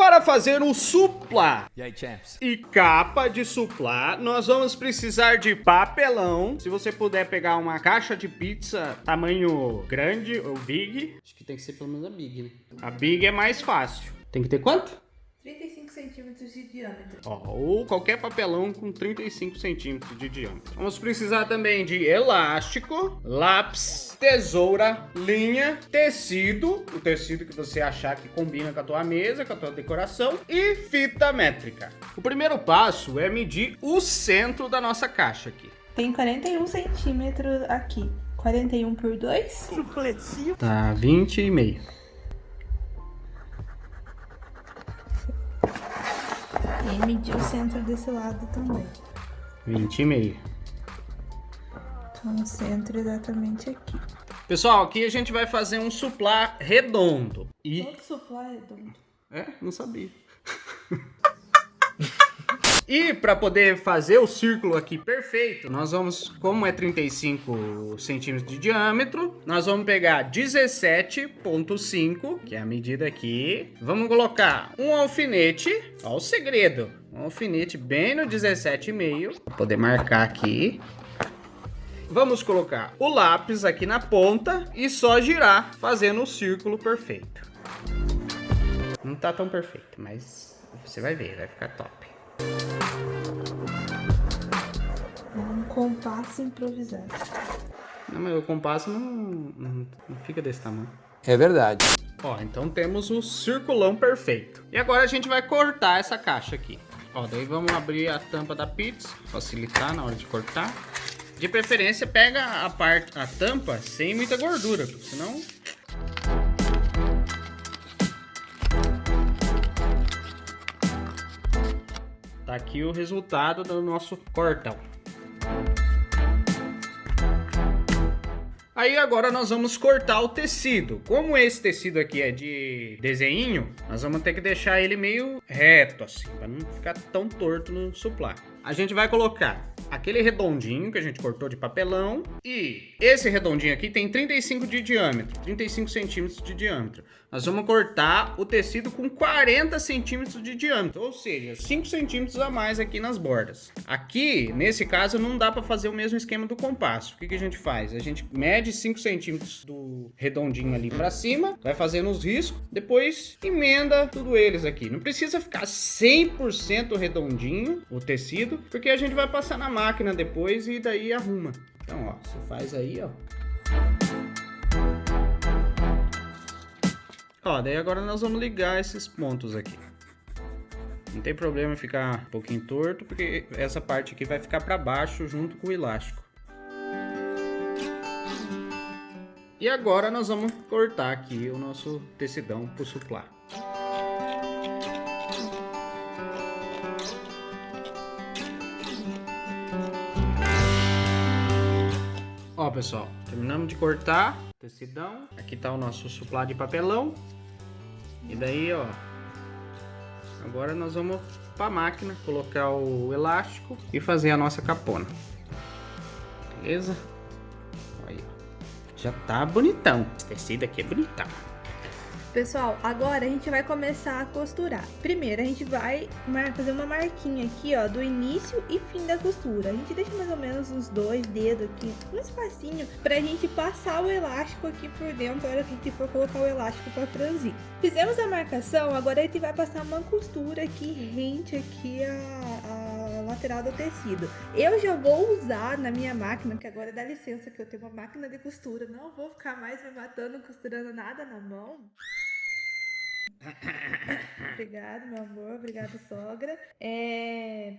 Para fazer o suplá E aí, champs? e capa de suplá, nós vamos precisar de papelão. Se você puder pegar uma caixa de pizza tamanho grande ou big. Acho que tem que ser pelo menos a big, né? A big é mais fácil. Tem que ter quanto? 35 centímetros de diâmetro. Ou qualquer papelão com 35 centímetros de diâmetro. Vamos precisar também de elástico, lápis, tesoura, linha, tecido, o tecido que você achar que combina com a tua mesa, com a tua decoração, e fita métrica. O primeiro passo é medir o centro da nossa caixa aqui. Tem 41 centímetros aqui. 41 por 2? Tá 20,5. E medir o centro desse lado também. 20,5. Então o centro exatamente aqui. Pessoal, aqui a gente vai fazer um suplá redondo. E... Todo suplá é redondo. É? Não sabia. E para poder fazer o círculo aqui perfeito, nós vamos, como é 35 centímetros de diâmetro, nós vamos pegar 17,5, que é a medida aqui. Vamos colocar um alfinete, ó o segredo, um alfinete bem no 17,5, para poder marcar aqui. Vamos colocar o lápis aqui na ponta e só girar, fazendo o círculo perfeito. Não tá tão perfeito, mas você vai ver, vai ficar top. Um compasso improvisado. Não, mas o compasso não fica desse tamanho. É verdade. Ó, então temos o circulão perfeito. E agora a gente vai cortar essa caixa aqui. Ó, daí vamos abrir a tampa da pizza, facilitar na hora de cortar. De preferência, pega a tampa sem muita gordura, porque senão... Tá aqui o resultado do nosso cortão. Aí agora nós vamos cortar o tecido. Como esse tecido aqui é de desenho, nós vamos ter que deixar ele meio reto assim, para não ficar tão torto no suplá. A gente vai colocar aquele redondinho que a gente cortou de papelão e esse redondinho aqui tem 35 de diâmetro, 35 centímetros de diâmetro. Nós vamos cortar o tecido com 40 centímetros de diâmetro, ou seja, 5 centímetros a mais aqui nas bordas. Aqui, nesse caso, não dá para fazer o mesmo esquema do compasso. O que a gente faz? A gente mede 5 centímetros do redondinho ali para cima, vai fazendo os riscos, depois emenda tudo eles aqui. Não precisa ficar 100% redondinho o tecido, porque a gente vai passar na máquina depois e daí arruma. Então, ó, você faz aí, ó. Ó, daí agora nós vamos ligar esses pontos aqui. Não tem problema ficar um pouquinho torto, porque essa parte aqui vai ficar para baixo junto com o elástico. E agora nós vamos cortar aqui o nosso tecidão pro suplá. Ó, pessoal, terminamos de cortar o tecidão. Aqui tá o nosso suplá de papelão. E daí, ó, agora nós vamos para a máquina, colocar o elástico e fazer a nossa capona. Beleza? Aí, ó. Já tá bonitão. Esse tecido aqui é bonitão. Pessoal, agora a gente vai começar a costurar. Primeiro, a gente vai fazer uma marquinha aqui, ó, do início e fim da costura. A gente deixa mais ou menos uns 2 dedos aqui, um espacinho, pra gente passar o elástico aqui por dentro, na hora que a gente for colocar o elástico pra franzir. Fizemos a marcação, agora a gente vai passar uma costura aqui, rente aqui a lateral do tecido. Eu já vou usar na minha máquina, que agora dá licença que eu tenho uma máquina de costura, não vou ficar mais me matando, costurando nada na mão. Obrigado, meu amor. Obrigada, sogra.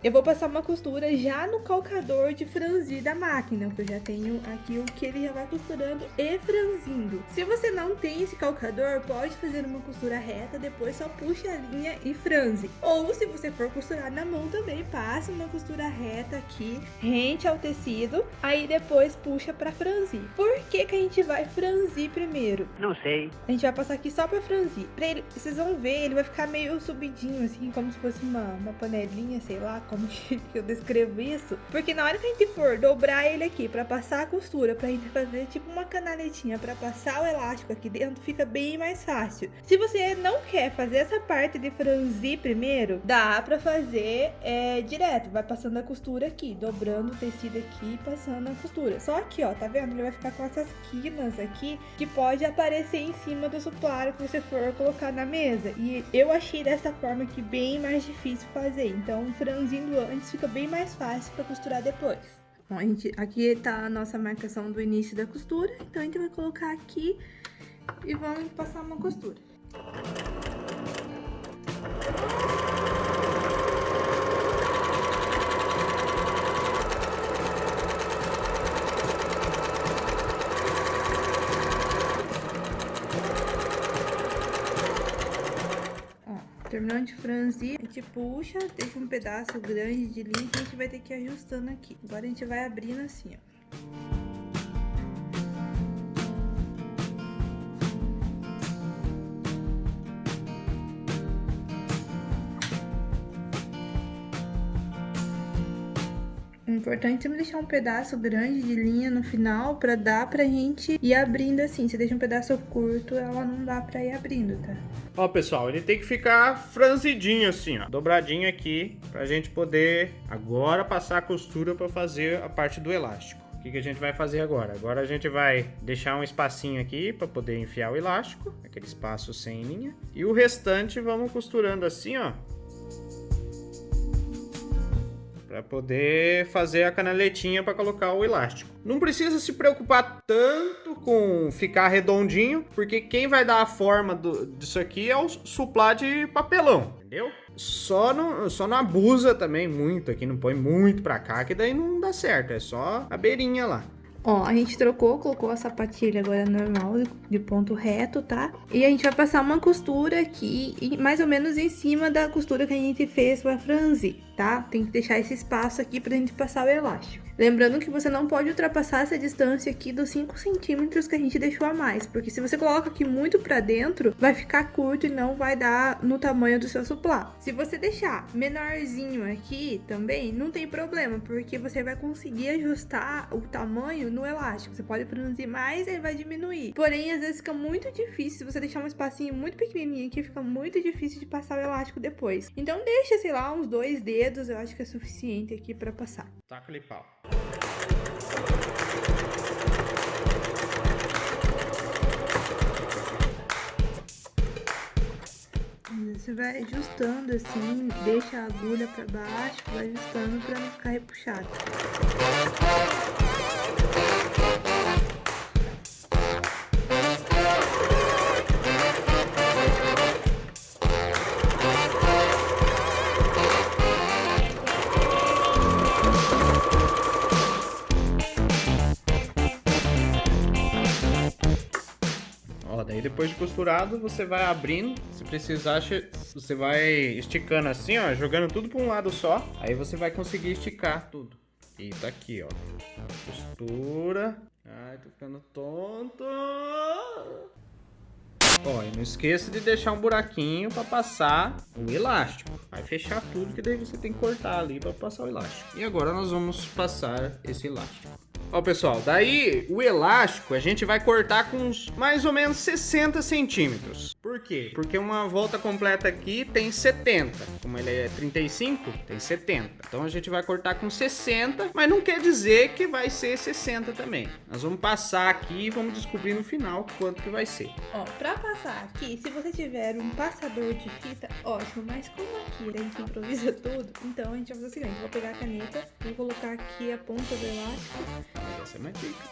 Eu vou passar uma costura já no calcador de franzir da máquina, que eu já tenho aqui o que ele já vai costurando e franzindo. Se você não tem esse calcador, pode fazer uma costura reta, depois só puxa a linha e franze. Ou se você for costurar na mão também, passa uma costura reta aqui, rente ao tecido, aí depois puxa pra franzir. Por que que a gente vai franzir primeiro? Não sei. A gente vai passar aqui só pra franzir. vocês vão ver, ele vai ficar meio subidinho, assim, como se fosse uma panelinha, sei lá, como que eu descrevo isso. Porque na hora que a gente for dobrar ele aqui pra passar a costura, pra gente fazer tipo uma canaletinha pra passar o elástico aqui dentro, fica bem mais fácil. Se você não quer fazer essa parte de franzir primeiro, dá pra fazer direto, vai passando a costura aqui, dobrando o tecido aqui e passando a costura. Só aqui, ó, tá vendo? Ele vai ficar com essas quinas aqui que pode aparecer em cima do suplário que você for colocar na mesa. E eu achei dessa forma aqui bem mais difícil fazer. Então, franzindo antes fica bem mais fácil pra costurar depois. Bom, aqui tá a nossa marcação do início da costura. Então, a gente vai colocar aqui e vamos passar uma costura. Terminando de franzir, a gente puxa, deixa um pedaço grande de linha que a gente vai ter que ir ajustando aqui. Agora a gente vai abrindo assim, ó. O importante é sempre deixar um pedaço grande de linha no final pra dar pra gente ir abrindo assim. Se deixa um pedaço curto, ela não dá pra ir abrindo, tá? Ó, pessoal, ele tem que ficar franzidinho assim, ó, dobradinho aqui, pra gente poder agora passar a costura pra fazer a parte do elástico. O que a gente vai fazer agora? Agora a gente vai deixar um espacinho aqui pra poder enfiar o elástico, aquele espaço sem linha, e o restante vamos costurando assim, ó, para poder fazer a canaletinha para colocar o elástico. Não precisa se preocupar tanto com ficar redondinho, porque quem vai dar a forma disso aqui é o suplá de papelão, entendeu? Só não abusa também muito aqui, não põe muito para cá, que daí não dá certo, é só a beirinha lá. Ó, a gente colocou a sapatilha agora normal, de ponto reto, tá? E a gente vai passar uma costura aqui, mais ou menos em cima da costura que a gente fez pra franzir, tá? Tem que deixar esse espaço aqui pra gente passar o elástico. Lembrando que você não pode ultrapassar essa distância aqui dos 5 centímetros que a gente deixou a mais, porque se você coloca aqui muito pra dentro, vai ficar curto e não vai dar no tamanho do seu suplá. Se você deixar menorzinho aqui também, não tem problema, porque você vai conseguir ajustar o tamanho no elástico. Você pode franzir mais e ele vai diminuir. Porém, às vezes fica muito difícil, se você deixar um espacinho muito pequenininho aqui, fica muito difícil de passar o elástico depois. Então deixa, sei lá, uns 2 dedos, eu acho que é suficiente aqui pra passar. Taca-lhe pau. Você vai ajustando assim, deixa a agulha pra baixo, vai ajustando pra não ficar repuxado. Daí depois de costurado, você vai abrindo, se precisar, você vai esticando assim, ó, jogando tudo para um lado só, aí você vai conseguir esticar tudo. E tá aqui, ó, a costura. Ai, tô ficando tonto. Ó, e não esqueça de deixar um buraquinho para passar o elástico. Vai fechar tudo, que daí você tem que cortar ali para passar o elástico. E agora nós vamos passar esse elástico. Ó, pessoal, daí o elástico a gente vai cortar com uns mais ou menos 60 centímetros. Por quê? Porque uma volta completa aqui tem 70. Como ele é 35, tem 70. Então a gente vai cortar com 60, mas não quer dizer que vai ser 60 também. Nós vamos passar aqui e vamos descobrir no final quanto que vai ser. Ó, pra passar aqui, se você tiver um passador de fita, ótimo. Mas como aqui a gente improvisa tudo, então a gente vai fazer o seguinte. Eu vou pegar a caneta, vou colocar aqui a ponta do elástico. Essa é uma dica.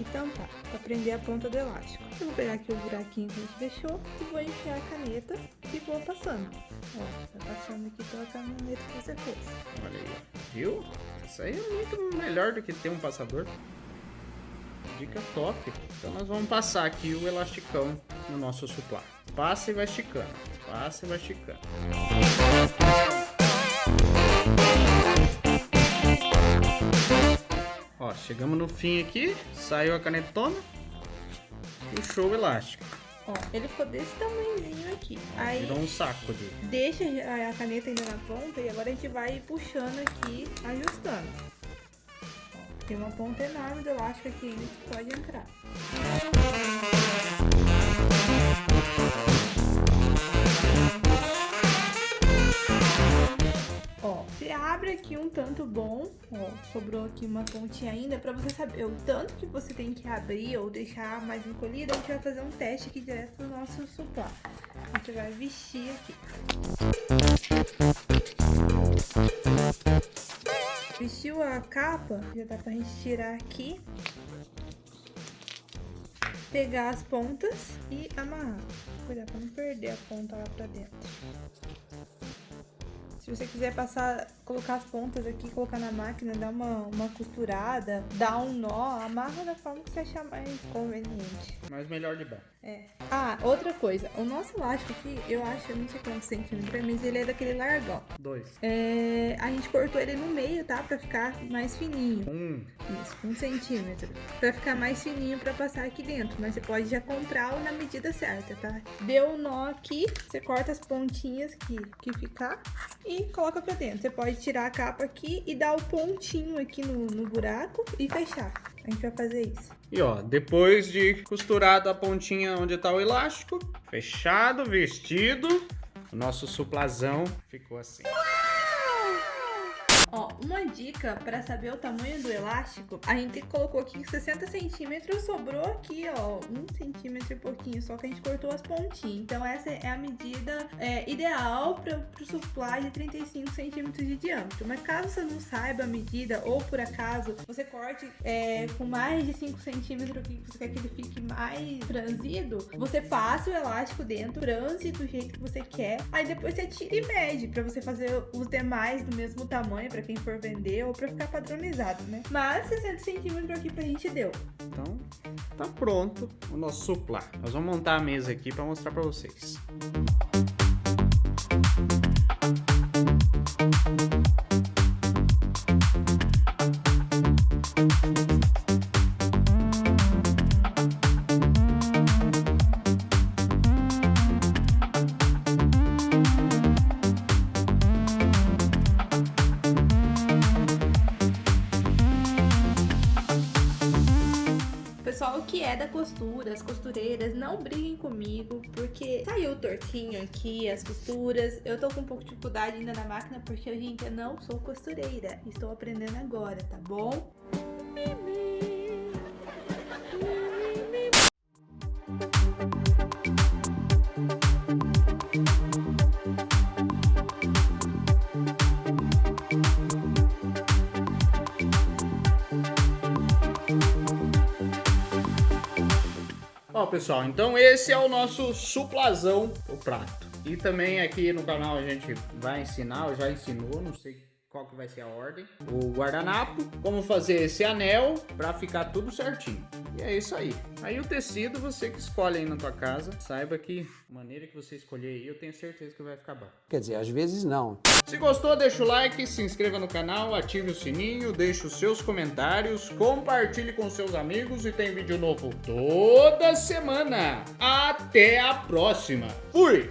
E tampar, pra prender a ponta do elástico. Eu vou pegar aqui o buraquinho que a gente deixou e vou enfiar a caneta e vou passando. Ó, vai passando aqui pela caneta que você fez. Olha aí, viu? Isso aí é muito melhor do que ter um passador. Dica top. Então nós vamos passar aqui o elasticão no nosso suplá. Passa e vai esticando. Passa e vai esticando. Ó, chegamos no fim aqui, saiu a canetona, puxou o elástico. Ó, ele ficou desse tamanhozinho aqui. Aí Virou um saco de... deixa a caneta ainda na ponta e agora a gente vai puxando aqui, ajustando. Ó, tem uma ponta enorme do elástico aqui ainda que pode entrar. Ó, você abre aqui um tanto bom, ó, sobrou aqui uma pontinha ainda, pra você saber o tanto que você tem que abrir ou deixar mais encolhido. A gente vai fazer um teste aqui direto do nosso suplá. A gente vai vestir aqui. Vestiu a capa, já dá pra gente tirar aqui. Pegar as pontas e amarrar. Cuidado pra não perder a ponta lá pra dentro. Se você quiser colocar as pontas aqui, colocar na máquina, dar uma costurada, dar um nó, amarra da forma que você achar mais conveniente. Mas melhor de baixo. É. Ah, outra coisa. O nosso elástico aqui, eu não sei quantos centímetros, mas ele é daquele largão. 2. A gente cortou ele no meio, tá? Pra ficar mais fininho. 1. Isso, 1 centímetro. Pra ficar mais fininho pra passar aqui dentro. Mas você pode já comprar na medida certa, tá? Deu um nó aqui, você corta as pontinhas que ficar e coloca pra dentro. Você pode tirar a capa aqui e dar o pontinho aqui no buraco e fechar. A gente vai fazer isso. E ó, depois de costurado a pontinha onde tá o elástico, fechado, vestido, o nosso suplazão ficou assim. Ó, uma dica para saber o tamanho do elástico, a gente colocou aqui 60 centímetros, sobrou aqui, ó, 1 centímetro e pouquinho, só que a gente cortou as pontinhas. Então essa é a medida ideal para o suplá de 35 centímetros de diâmetro. Mas caso você não saiba a medida, ou por acaso você corte com mais de 5 centímetros, que você quer que ele fique mais franzido, você passa o elástico dentro, franze do jeito que você quer, aí depois você tira e mede para você fazer os demais do mesmo tamanho, pra quem for vender ou pra ficar padronizado, né? Mas 60 centímetros aqui pra gente deu. Então, tá pronto o nosso suplá. Nós vamos montar a mesa aqui pra mostrar pra vocês. Pessoal que é da costura, as costureiras, não briguem comigo, porque saiu tortinho aqui as costuras. Eu tô com um pouco de dificuldade ainda na máquina, porque, gente, eu não sou costureira. Estou aprendendo agora, tá bom? Ó, pessoal, então esse é o nosso suplazão, o prato. E também aqui no canal a gente vai ensinar, já ensinou, não sei qual que vai ser a ordem, o guardanapo, como fazer esse anel pra ficar tudo certinho. E é isso aí. Aí o tecido você que escolhe aí na tua casa, saiba que a maneira que você escolher aí, eu tenho certeza que vai ficar bom. Quer dizer, às vezes não. Se gostou, deixa o like, se inscreva no canal, ative o sininho, deixe os seus comentários, compartilhe com seus amigos e tem vídeo novo toda semana. Até a próxima. Fui!